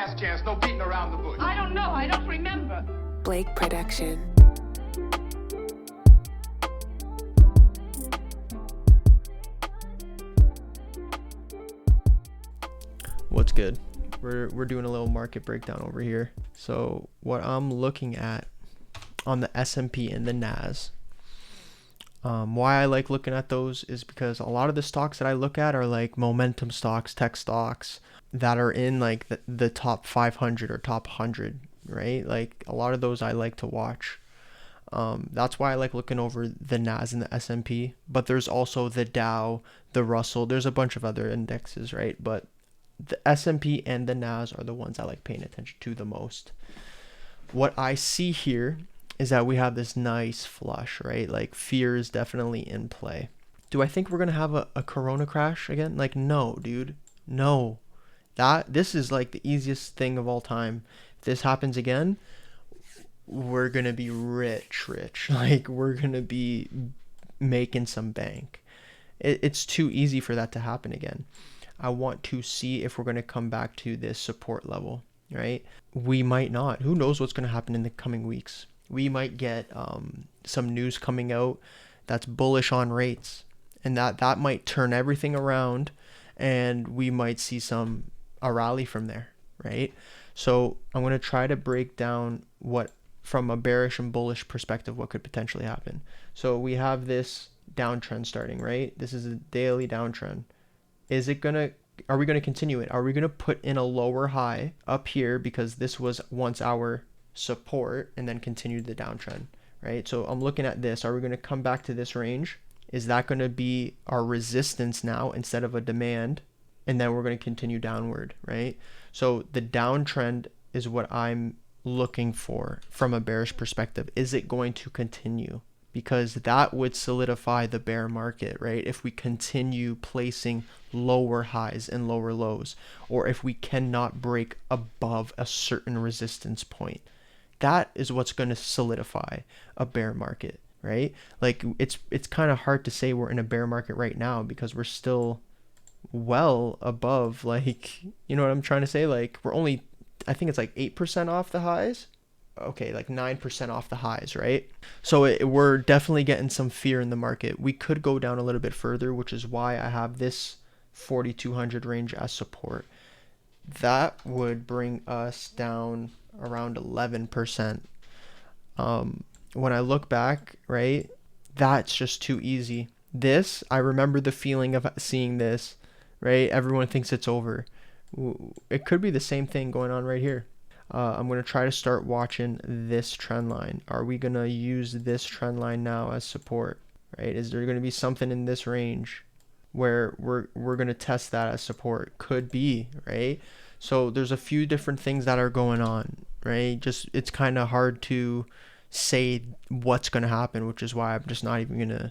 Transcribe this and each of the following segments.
last chance. No beating around the bush. I don't know. I don't remember. Blake Production. What's good? We're doing a little market breakdown over here. So what I'm looking at on the S&P and the NAS, why I like looking at those is because a lot of the stocks that I look at are like momentum stocks, tech stocks that are in like the top 500 or top 100, right? Like a lot of those I like to watch. That's why I like looking over the NAS and the S&P, but there's also the Dow, the Russell, there's a bunch of other indexes, right? But the S&P and the NAS are the ones I like paying attention to the most. What I see here is that we have this nice flush, right? Like fear is definitely in play. Do I think we're going to have a corona crash again? Like, no, dude. No. This is like the easiest thing of all time. If this happens again, we're going to be rich. Like, we're going to be making some bank. It's too easy for that to happen again. I want to see if we're going to come back to this support level, right? We might not. Who knows what's going to happen in the coming weeks? We might get some news coming out that's bullish on rates, and that might turn everything around, and we might see a rally from there, right? So I'm going to try to break down what, from a bearish and bullish perspective, what could potentially happen. So we have this downtrend starting, right? This is a daily downtrend. Are we gonna continue it? Are we gonna put in a lower high up here because this was once our support and then continue the downtrend, right? So I'm looking at this. Are we gonna come back to this range? Is that gonna be our resistance now instead of a demand? And then we're gonna continue downward, right? So the downtrend is what I'm looking for from a bearish perspective. Is it going to continue? Because that would solidify the bear market, right? If we continue placing lower highs and lower lows, or if we cannot break above a certain resistance point, that is what's going to solidify a bear market, right? Like it's kind of hard to say we're in a bear market right now because we're still well above, like, you know what I'm trying to say? Like we're only, I think it's like 8% off the highs. Okay, like 9% off the highs, right? So we're definitely getting some fear in the market. We could go down a little bit further, which is why I have this 4,200 range as support. That would bring us down around 11%. When I look back, right, that's just too easy. This, I remember the feeling of seeing this, right? Everyone thinks it's over. It could be the same thing going on right here. I'm going to try to start watching this trend line. Are we going to use this trend line now as support, right? Is there going to be something in this range where we're going to test that as support? Could be, right? So there's a few different things that are going on, right? Just it's kind of hard to say what's going to happen, which is why I'm just not even going to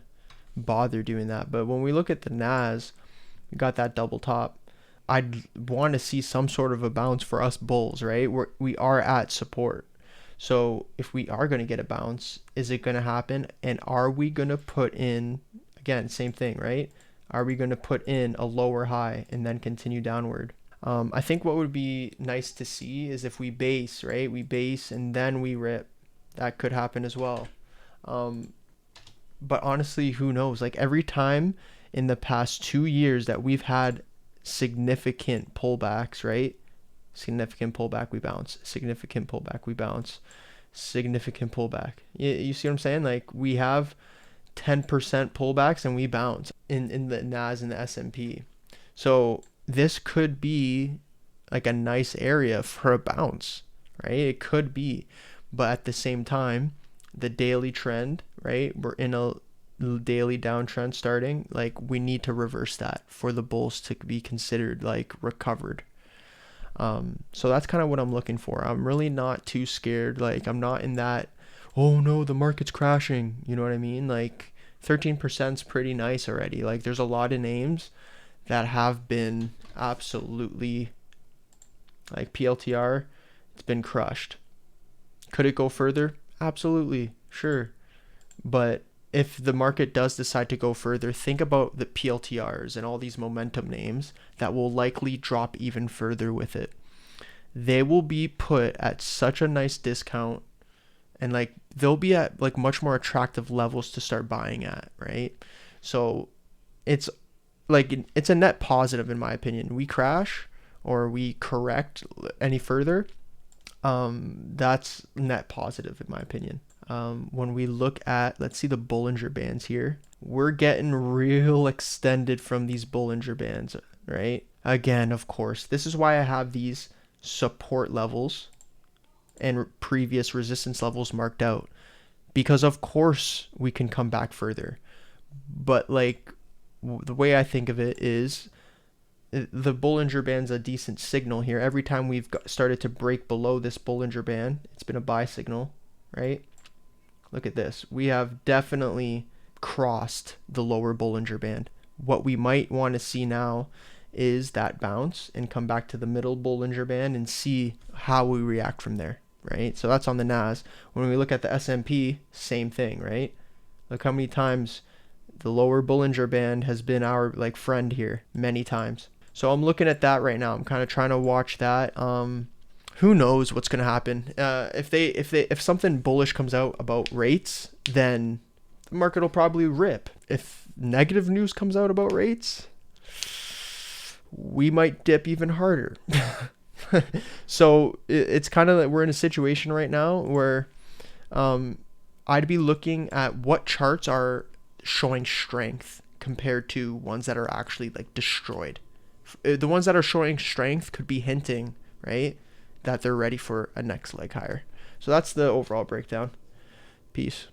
bother doing that. But when we look at the NAS, we got that double top. I'd want to see some sort of a bounce for us bulls, right? We are at support. So if we are going to get a bounce, is it going to happen? And are we going to put in, again, same thing, right? Are we going to put in a lower high and then continue downward? I think what would be nice to see is if we base, right? We base and then we rip. That could happen as well. But honestly, who knows? Like every time in the past 2 years that we've had significant pullbacks, right? Significant pullback, we bounce. Significant pullback, we bounce. Significant pullback. You see what I'm saying? Like we have 10% pullbacks and we bounce in the NAS and the S&P. So this could be like a nice area for a bounce, right? It could be. But at the same time, the daily trend, right? We're in a daily downtrend starting. Like we need to reverse that for the bulls to be considered like recovered. So that's kind of what I'm looking for. I'm really not too scared. Like I'm not in that, oh no, the market's crashing, you know what I mean? Like 13% is pretty nice already. Like there's a lot of names that have been absolutely, like PLTR, it's been crushed. Could it go further? Absolutely, sure. But if the market does decide to go further, think about the PLTRs and all these momentum names that will likely drop even further with it. they will be put at such a nice discount, and like they'll be at like much more attractive levels to start buying at, right? So it's like it's a net positive in my opinion. We crash or we correct any further, that's net positive in my opinion. When we look at, let's see the Bollinger Bands here, we're getting real extended from these Bollinger Bands, right? Again, of course, this is why I have these support levels and previous resistance levels marked out, because of course we can come back further. But like the way I think of it is the Bollinger Band's a decent signal here. Every time we've started to break below this Bollinger Band, it's been a buy signal, right? Look at this. We have definitely crossed the lower Bollinger Band. What we might want to see now is that bounce and come back to the middle Bollinger Band and see how we react from there, right? So that's on the NAS. When we look at the S&P, same thing, right? Look how many times the lower Bollinger Band has been our like friend here, many times. So I'm looking at that right now. I'm kind of trying to watch that. Who knows what's going to happen? If something bullish comes out about rates, then the market will probably rip. If negative news comes out about rates, we might dip even harder. So it's kind of like we're in a situation right now where I'd be looking at what charts are showing strength compared to ones that are actually like destroyed. The ones that are showing strength could be hinting, right, that they're ready for a next leg higher. So that's the overall breakdown. Peace.